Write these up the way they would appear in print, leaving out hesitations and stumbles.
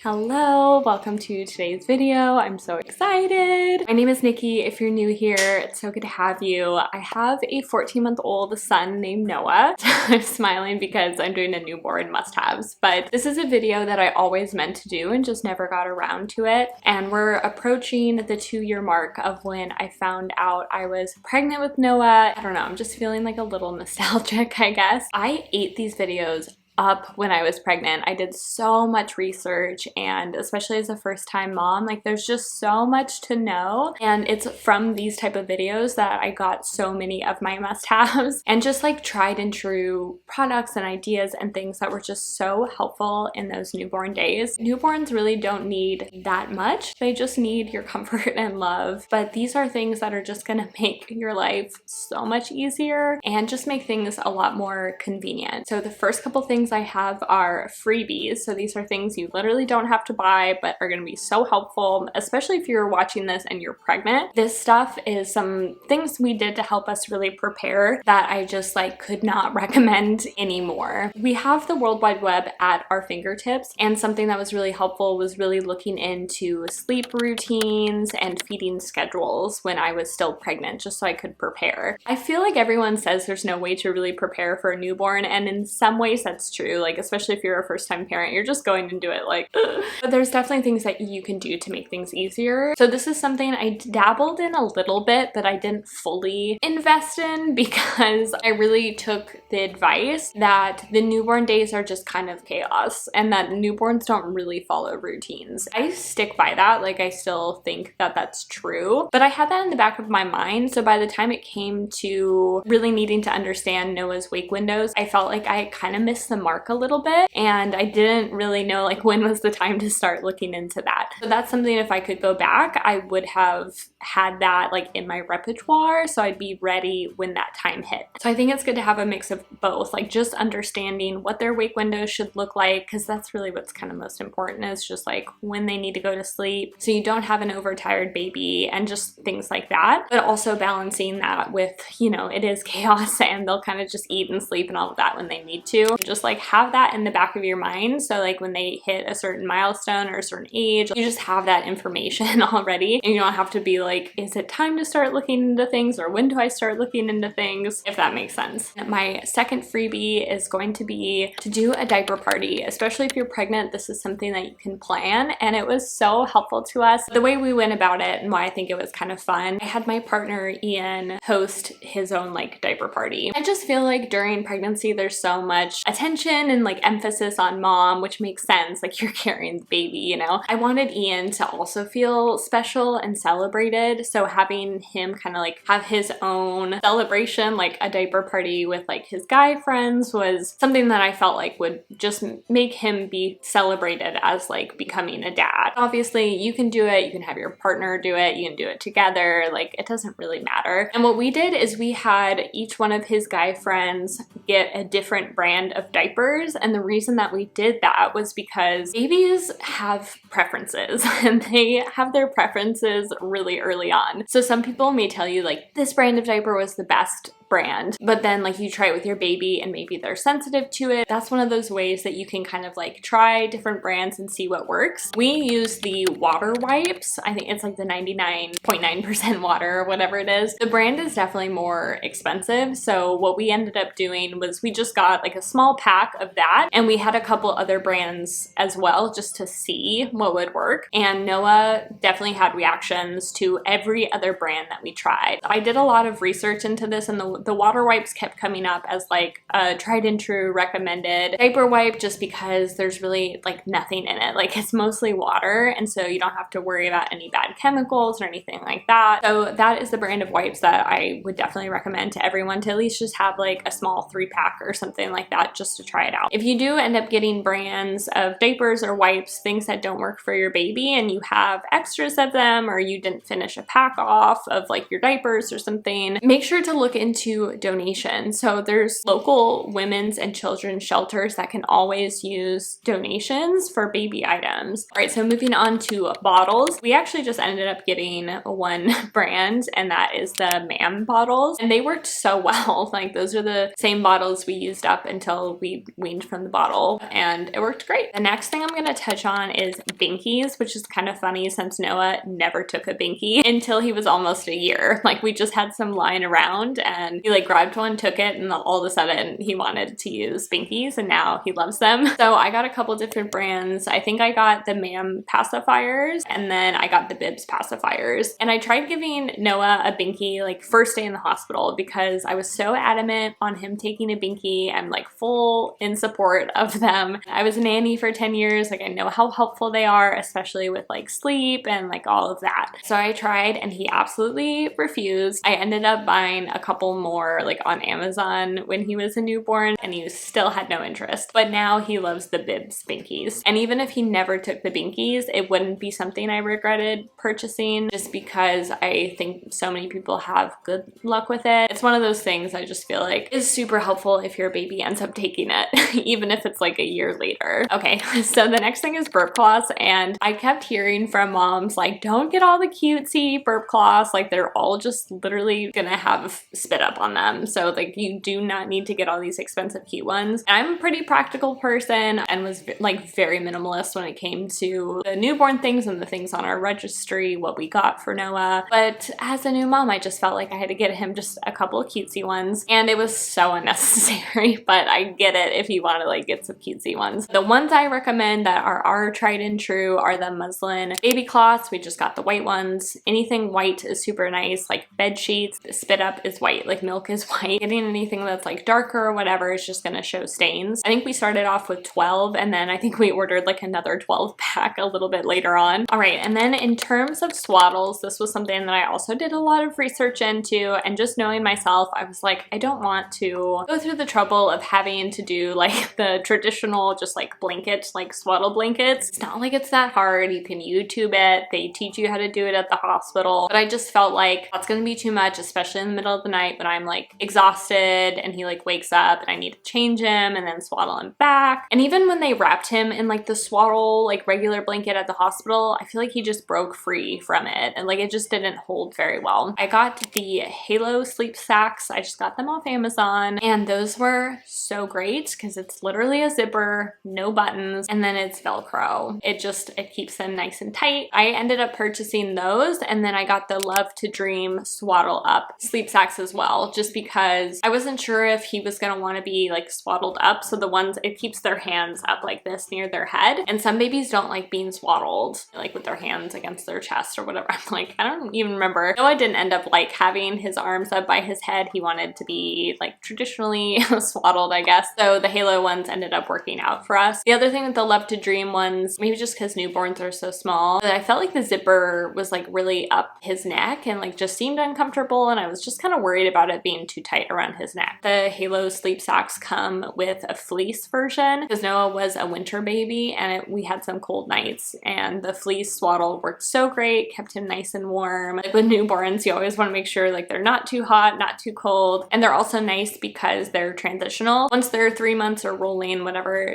Hello, welcome to today's video. I'm so excited. My name is Nikki. If you're new here, it's so good to have you. I have a 14-month-old son named Noah. I'm smiling because I'm doing a newborn must-haves, but this is a video that I always meant to do and just never got around to it. And we're approaching the 2-year mark of when I found out I was pregnant with Noah. I don't know, I'm just feeling like a little nostalgic, I guess. I ate these videos up when I was pregnant. I did so much research, and especially as a first-time mom, like there's just so much to know, and it's from these type of videos that I got so many of my must-haves and just like tried and true products and ideas and things that were just so helpful in those newborn days. Newborns really don't need that much. They just need your comfort and love, but these are things that are just gonna make your life so much easier and just make things a lot more convenient. So the first couple things I have are freebies. So these are things you literally don't have to buy but are going to be so helpful, especially if you're watching this and you're pregnant. This stuff is some things we did to help us really prepare that I just like could not recommend anymore. We have the World Wide Web at our fingertips, and something that was really helpful was really looking into sleep routines and feeding schedules when I was still pregnant, just so I could prepare. I feel like everyone says there's no way to really prepare for a newborn, and in some ways that's true, like especially if you're a first-time parent, you're just going to do it like but there's definitely things that you can do to make things easier. So this is something I dabbled in a little bit but I didn't fully invest in because I really took the advice that the newborn days are just kind of chaos and that newborns don't really follow routines. I stick by that, like I still think that that's true, but I had that in the back of my mind. So by the time it came to really needing to understand Noah's wake windows, I felt like I kind of missed the mark a little bit, and I didn't really know like when was the time to start looking into that. So that's something, if I could go back, I would have had that like in my repertoire, so I'd be ready when that time hit. So I think it's good to have a mix of both, like just understanding what their wake windows should look like, because that's really what's kind of most important, is just like when they need to go to sleep so you don't have an overtired baby and just things like that, but also balancing that with, you know, it is chaos and they'll kind of just eat and sleep and all of that when they need to. Just like have that in the back of your mind, so like when they hit a certain milestone or a certain age, you just have that information already and you don't have to be like, is it time to start looking into things, or when do I start looking into things, if that makes sense. My second freebie is going to be to do a diaper party. Especially if you're pregnant, this is something that you can plan, and it was so helpful to us the way we went about it and why I think it was kind of fun. I had my partner Ian host his own like diaper party. I just feel like during pregnancy there's so much attention and like emphasis on mom, which makes sense, like you're carrying the baby, you know. I wanted Ian to also feel special and celebrated, so having him kind of like have his own celebration, like a diaper party with like his guy friends, was something that I felt like would just make him be celebrated as like becoming a dad. Obviously you can do it, you can have your partner do it, you can do it together, like it doesn't really matter. And what we did is we had each one of his guy friends get a different brand of diapers, and the reason that we did that was because babies have preferences and they have their preferences really early on. So some people may tell you like this brand of diaper was the best brand, but then like you try it with your baby and maybe they're sensitive to it. That's one of those ways that you can kind of like try different brands and see what works. We use the water wipes. I think it's like the 99.9% water or whatever it is. The brand is definitely more expensive, so what we ended up doing was we just got like a small pack of that, and we had a couple other brands as well just to see what would work, and Noah definitely had reactions to every other brand that we tried. I did a lot of research into this, and the water wipes kept coming up as like a tried and true recommended diaper wipe, just because there's really like nothing in it. Like it's mostly water, and so you don't have to worry about any bad chemicals or anything like that. So that is the brand of wipes that I would definitely recommend to everyone, to at least just have like a small 3-pack or something like that just to try it out. If you do end up getting brands of diapers or wipes, things that don't work for your baby, and you have extras of them, or you didn't finish a pack off of like your diapers or something, make sure to look into into donations. So there's local women's and children's shelters that can always use donations for baby items. All right, so moving on to bottles. We actually just ended up getting one brand, and that is the Ma'am bottles. And they worked so well. Like those are the same bottles we used up until we weaned from the bottle, and it worked great. The next thing I'm gonna touch on is Binkies, which is kind of funny since Noah never took a Binky until he was almost a year. Like we just had some lying around and he like grabbed one, took it, and all of a sudden he wanted to use Binkies, and now he loves them. So I got a couple different brands. I think I got the Ma'am pacifiers, and then I got the Bibs pacifiers. And I tried giving Noah a Binky like first day in the hospital because I was so adamant on him taking a Binky. I'm like full in support of them. I was a nanny for 10 years. Like I know how helpful they are, especially with like sleep and like all of that. So I tried and he absolutely refused. I ended up buying a couple more like on Amazon when he was a newborn, and he still had no interest. But now he loves the Bibs Binkies. And even if he never took the Binkies, it wouldn't be something I regretted purchasing, just because I think so many people have good luck with it. It's one of those things I just feel like is super helpful if your baby ends up taking it, even if it's like a year later. Okay, so the next thing is Burp Cloths, and I kept hearing from moms like, don't get all the cutesy Burp Cloths, like they're all just literally gonna have spit up on them. So like you do not need to get all these expensive cute ones. I'm a pretty practical person and was like very minimalist when it came to the newborn things and the things on our registry, what we got for Noah. But as a new mom, I just felt like I had to get him just a couple of cutesy ones, and it was so unnecessary, but I get it if you want to like get some cutesy ones. The ones I recommend that are our tried and true are the muslin baby cloths. We just got the white ones. Anything white is super nice, like bed sheets. Spit up is white, like milk is white. Getting anything that's like darker or whatever is just gonna show stains. I think we started off with 12, and then I think we ordered like another 12 pack a little bit later on. All right, and then in terms of swaddles, this was something that I also did a lot of research into, and just knowing myself, I was like, I don't want to go through the trouble of having to do like the traditional just like blanket, like swaddle blankets. It's not like it's that hard. You can YouTube it. They teach you how to do it at the hospital. But I just felt like that's gonna be too much, especially in the middle of the night when I'm like exhausted and he like wakes up and I need to change him and then swaddle him back. And even when they wrapped him in like the swaddle, like regular blanket at the hospital, I feel like he just broke free from it and like it just didn't hold very well. I got the Halo sleep sacks. I just got them off Amazon, and those were so great because it's literally a zipper, no buttons, and then it's Velcro. It keeps them nice and tight. I ended up purchasing those, and then I got the Love to Dream Swaddle Up sleep sacks as well, just because I wasn't sure if he was gonna want to be like swaddled up. So the ones, it keeps their hands up like this near their head, and some babies don't like being swaddled like with their hands against their chest or whatever. I'm like, I don't even remember. Noah didn't end up like having his arms up by his head. He wanted to be like traditionally swaddled, I guess. So the Halo ones ended up working out for us. The other thing with the Love to Dream ones, maybe just because newborns are so small, but I felt like the zipper was like really up his neck and like just seemed uncomfortable, and I was just kind of worried about it being too tight around his neck. The Halo sleep sacks come with a fleece version because Noah was a winter baby and we had some cold nights, and the fleece swaddle worked so great, kept him nice and warm. Like with newborns, you always want to make sure like they're not too hot, not too cold, and they're also nice because they're transitional. Once they're 3 months or rolling, whatever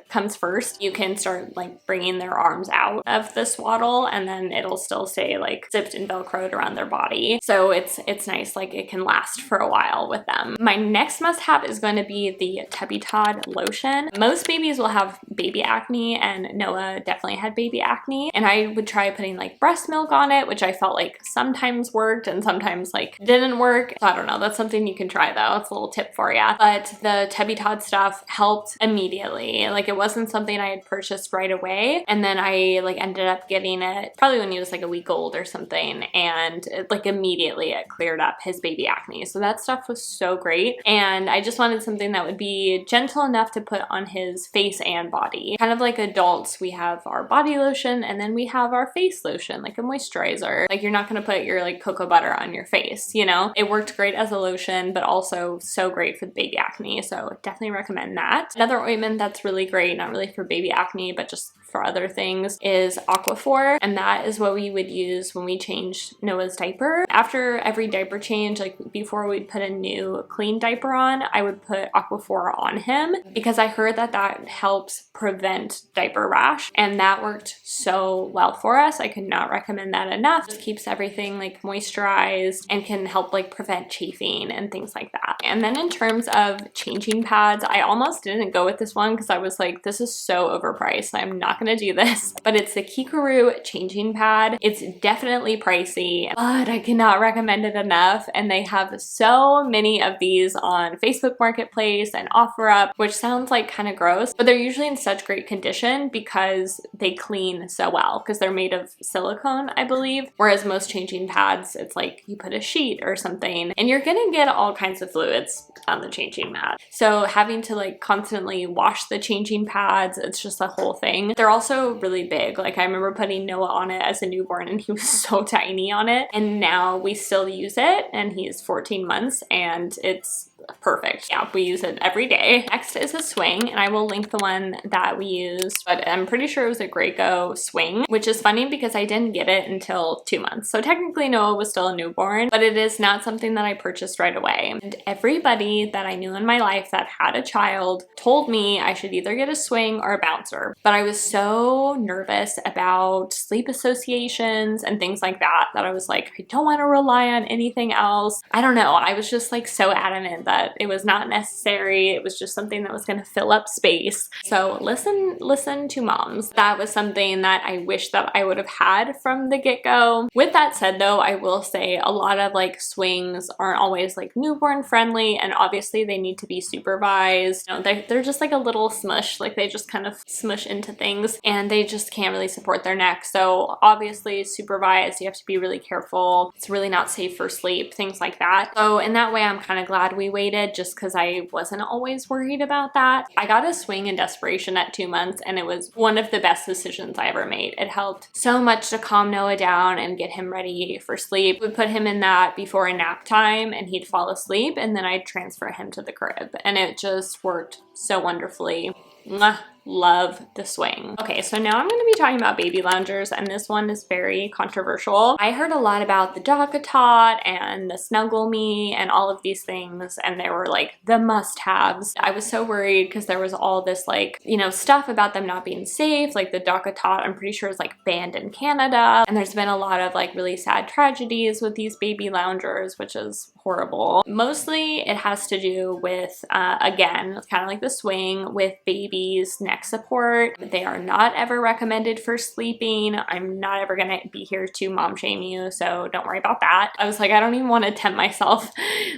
comes first, you can start like bringing their arms out of the swaddle, and then it'll still stay like zipped and velcroed around their body. So it's nice, like it can last for a while with them. My next must-have is going to be the Tubby Todd lotion. Most babies will have baby acne, and Noah definitely had baby acne, and I would try putting like breast milk on it, which I felt like sometimes worked and sometimes like didn't work. So I don't know, that's something you can try though. It's a little tip for you. But the Tubby Todd stuff helped immediately. Like it wasn't something I had purchased right away, and then I like ended up getting it probably when he was like a week old or something, and like immediately it cleared up his baby acne. So that stuff was so great, and I just wanted something that would be gentle enough to put on his face and body. Kind of like adults, we have our body lotion and then we have our face lotion, like a moisturizer. Like you're not gonna put your like cocoa butter on your face, you know? It worked great as a lotion, but also so great for the baby acne, so definitely recommend that. Another ointment that's really great, not really for baby acne, but just for other things is Aquaphor, and that is what we would use when we changed Noah's diaper. After every diaper change, like before we'd put a new clean diaper on, I would put Aquaphor on him because I heard that that helps prevent diaper rash, and that worked so well for us. I could not recommend that enough. It just keeps everything like moisturized and can help like prevent chafing and things like that. And then in terms of changing pads, I almost didn't go with this one because I was like, this is so overpriced. I'm not gonna do this. But it's the Kikaru changing pad. It's definitely pricey, but I cannot recommend it enough. And they have so many of these on Facebook Marketplace and OfferUp, which sounds like kind of gross, but they're usually in such great condition because they clean so well because they're made of silicone, I believe. Whereas most changing pads, it's like you put a sheet or something and you're gonna get all kinds of fluids on the changing pad. So having to like constantly wash the changing pads, it's just a whole thing. They're also really big. Like I remember putting Noah on it as a newborn and he was so tiny on it. And now we still use it and he's 14 months and it's perfect. Yeah, we use it every day. Next is a swing, and I will link the one that we used, but I'm pretty sure it was a Graco swing, which is funny because I didn't get it until 2 months. So technically Noah was still a newborn, but it is not something that I purchased right away. And everybody that I knew in my life that had a child told me I should either get a swing or a bouncer. But I was so nervous about sleep associations and things like that that I was like, I don't want to rely on anything else. I don't know. I was just like so adamant that it was not necessary. It was just something that was going to fill up space. So listen to moms. That was something that I wish that I would have had from the get-go. With that said though, I will say a lot of like swings aren't always like newborn friendly, and obviously they need to be supervised. You know, they're just like a little smush, like they just kind of smush into things and they just can't really support their neck. So obviously supervised, you have to be really careful. It's really not safe for sleep, things like that. So in that way, I'm kind of glad we waited just because I wasn't always worried about that. I got a swing in desperation at 2 months and it was one of the best decisions I ever made. It helped so much to calm Noah down and get him ready for sleep. We put him in that before a nap time and he'd fall asleep, and then I'd transfer him to the crib, and it just worked so wonderfully. Mwah. Love the swing. Okay, so now I'm going to be talking about baby loungers, and this one is very controversial. I heard a lot about the Dock-A-Tot and the Snuggle Me and all of these things, and they were like the must-haves. I was so worried because there was all this like, you know, stuff about them not being safe. Like the Dock-A-Tot, I'm pretty sure is like banned in Canada, and there's been a lot of like really sad tragedies with these baby loungers, which is horrible. Mostly it has to do with, again, it's kind of like the swing with babies, neck support. They are not ever recommended for sleeping. I'm not ever gonna be here to mom shame you, so don't worry about that. I was like, I don't even want to tempt myself.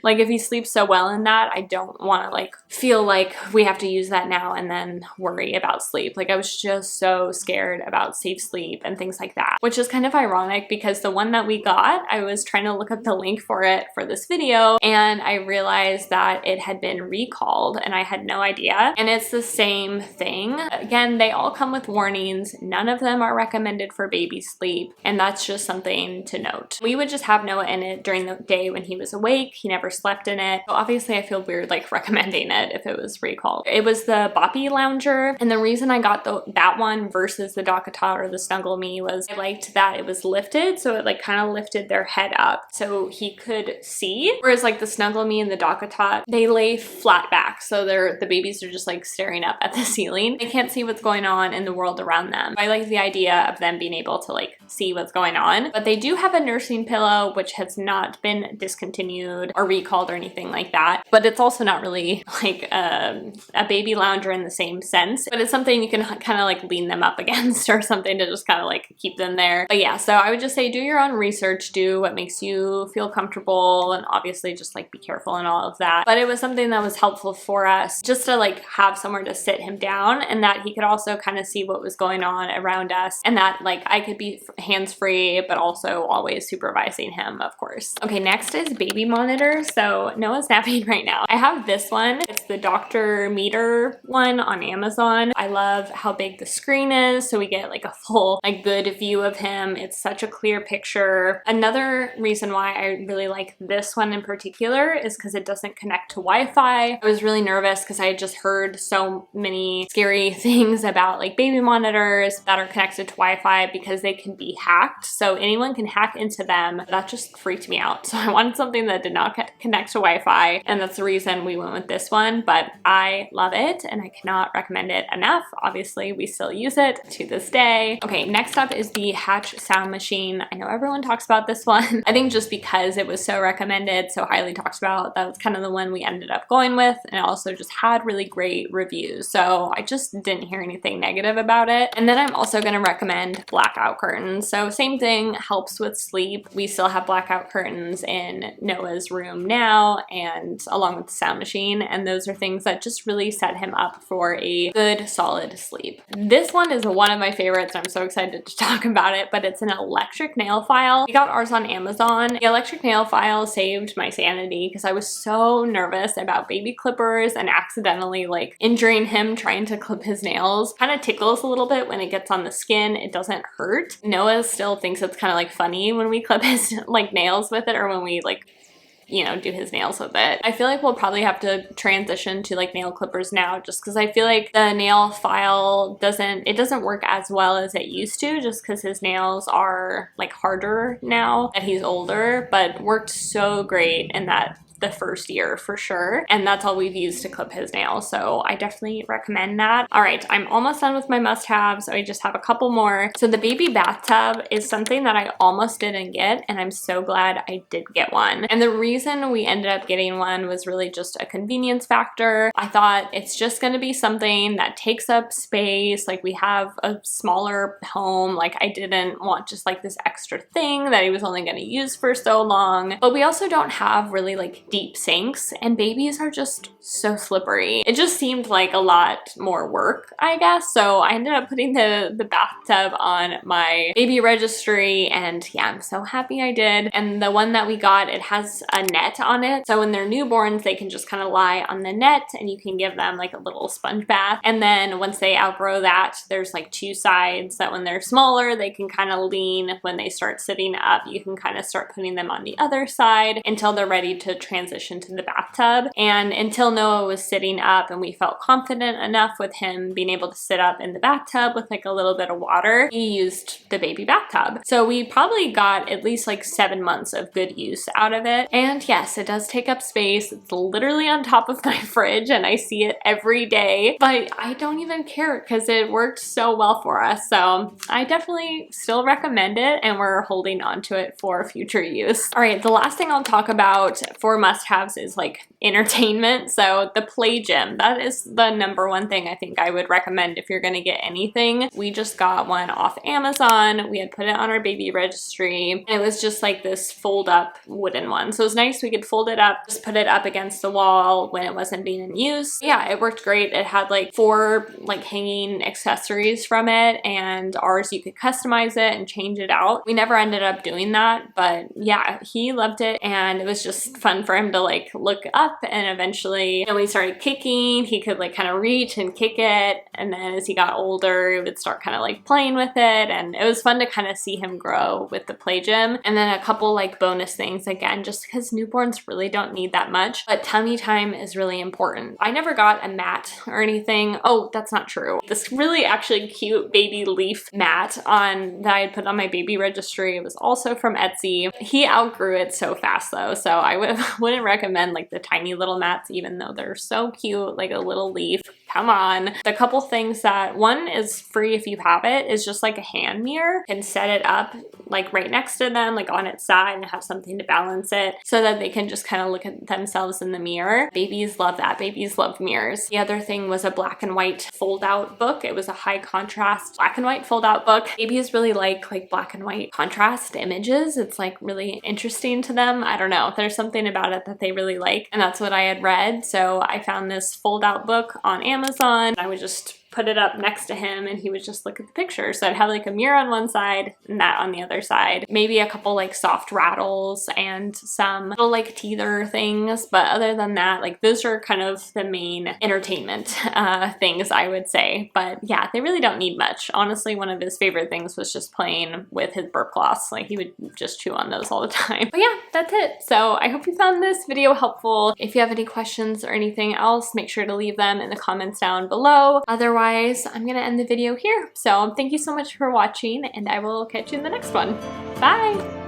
Like if he sleeps so well in that, I don't want to like feel like we have to use that now and then worry about sleep. Like I was just so scared about safe sleep and things like that, which is kind of ironic because the one that we got, I was trying to look up the link for it for this video and I realized that it had been recalled and I had no idea. And it's the same thing. Again, they all come with warnings. None of them are recommended for baby sleep, and that's just something to note. We would just have Noah in it during the day when he was awake. He never slept in it. So obviously I feel weird like recommending it if it was recalled. It was the Boppy Lounger, and the reason I got that one versus the Dock-A-Tot or the Snuggle Me was I liked that it was lifted, so it like kind of lifted their head up so he could see, whereas like the Snuggle Me and the Dock-A-Tot, they lay flat back, so the babies are just like staring up at the ceiling. They can't see what's going on in the world around them. I like the idea of them being able to like see what's going on, but they do have a nursing pillow which has not been discontinued or recalled or anything like that, but it's also not really like a baby lounger in the same sense, but it's something you can kind of like lean them up against or something to just kind of like keep them there. But yeah, so I would just say do your own research, do what makes you feel comfortable, and obviously just like be careful and all of that. But it was something that was helpful for us just to like have somewhere to sit him down, and that he could also kind of see what was going on around us, and that like I could be hands-free but also always supervising him, of course. Okay, next is baby monitors. So Noah's napping right right now. I have this one. It's the Dr. Meter one on Amazon. I love how big the screen is, so we get like a full, like good view of him. It's such a clear picture. Another reason why I really like this one in particular is because it doesn't connect to Wi-Fi. I was really nervous because I had just heard so many scary things about like baby monitors that are connected to Wi-Fi because they can be hacked. So anyone can hack into them. That just freaked me out. So I wanted something that did not connect to Wi-Fi, and that's the reason we went with this one. But I love it and I cannot recommend it enough. Obviously, we still use it to this day. Okay, next up is the Hatch sound machine. I know everyone talks about this one. I think just because it was so recommended, so highly talked about, that was kind of the one we ended up going with, and it also just had really great reviews. So I just didn't hear anything negative about it. And then I'm also going to recommend Blackout Curtains. So same thing, helps with sleep. We still have Blackout Curtains in Noah's room now, and along with the sound machine, and those are things that just really set him up for a good solid sleep. This one is one of my favorites. I'm so excited to talk about it, but it's an electric nail file. We got ours on Amazon. The electric nail file saved my sanity because I was so nervous about baby clippers and accidentally like injuring him trying to clip his nails. Kind of tickles a little bit when it gets on the skin. It doesn't hurt. Noah still thinks it's kind of like funny when we clip his like nails with it, or when we like, you know, do his nails with it. I feel like we'll probably have to transition to like nail clippers now, just because I feel like the nail file doesn't work as well as it used to, just because his nails are like harder now that he's older, but worked so great in that the first year for sure, and that's all we've used to clip his nails, so I definitely recommend that. All right, I'm almost done with my must-haves. I just have a couple more. So the baby bathtub is something that I almost didn't get, and I'm so glad I did get one. And the reason we ended up getting one was really just a convenience factor. I thought it's just going to be something that takes up space, like we have a smaller home, like I didn't want just like this extra thing that he was only going to use for so long. But we also don't have really like deep sinks, and babies are just so slippery. It just seemed like a lot more work, I guess. So I ended up putting the bathtub on my baby registry, and yeah, I'm so happy I did. And the one that we got, it has a net on it. So when they're newborns, they can just kind of lie on the net and you can give them like a little sponge bath. And then once they outgrow that, there's like two sides that when they're smaller, they can kind of lean. When they start sitting up, you can kind of start putting them on the other side until they're ready to transition to the bathtub. And until Noah was sitting up and we felt confident enough with him being able to sit up in the bathtub with like a little bit of water, he used the baby bathtub. So we probably got at least like 7 months of good use out of it. And yes, it does take up space. It's literally on top of my fridge and I see it every day, but I don't even care because it worked so well for us. So I definitely still recommend it, and we're holding on to it for future use. All right, the last thing I'll talk about for must-haves is like entertainment. So the play gym, that is the number one thing I think I would recommend if you're going to get anything. We just got one off Amazon. We had put it on our baby registry, and it was just like this fold up wooden one. So it was nice. We could fold it up, just put it up against the wall when it wasn't being in use. Yeah, it worked great. It had like 4 like hanging accessories from it, and ours you could customize it and change it out. We never ended up doing that, but yeah, he loved it, and it was just fun for him to like look up. And eventually, you know, when he started kicking, he could like kind of reach and kick it, and then as he got older, he would start kind of like playing with it, and it was fun to kind of see him grow with the play gym. And then a couple like bonus things, again, just because newborns really don't need that much, but tummy time is really important. I never got a mat or anything. Oh, that's not true. This really actually cute baby leaf mat that I had put on my baby registry, it was also from Etsy. He outgrew it so fast though, so I wouldn't recommend like the tiny little mats, even though they're so cute, like a little leaf. Come on. The couple things that, one is free if you have it, is just like a hand mirror. You can set it up like right next to them, like on its side, and have something to balance it so that they can just kind of look at themselves in the mirror. Babies love that. Babies love mirrors. The other thing was a black and white fold out book. It was a high contrast black and white fold out book. Babies really like black and white contrast images. It's like really interesting to them. I don't know. There's something about it that they really like, and that's what I had read. So I found this fold out book on Amazon. I would just put it up next to him and he would just look at the picture. So I'd have like a mirror on one side and that on the other side. Maybe a couple like soft rattles and some little like teether things. But other than that, like those are kind of the main entertainment things, I would say. But yeah, they really don't need much. Honestly, one of his favorite things was just playing with his burp cloths. Like he would just chew on those all the time. But yeah, that's it. So I hope you found this video helpful. If you have any questions or anything else, make sure to leave them in the comments down below. Otherwise, I'm gonna end the video here. So thank you so much for watching and I will catch you in the next one. Bye!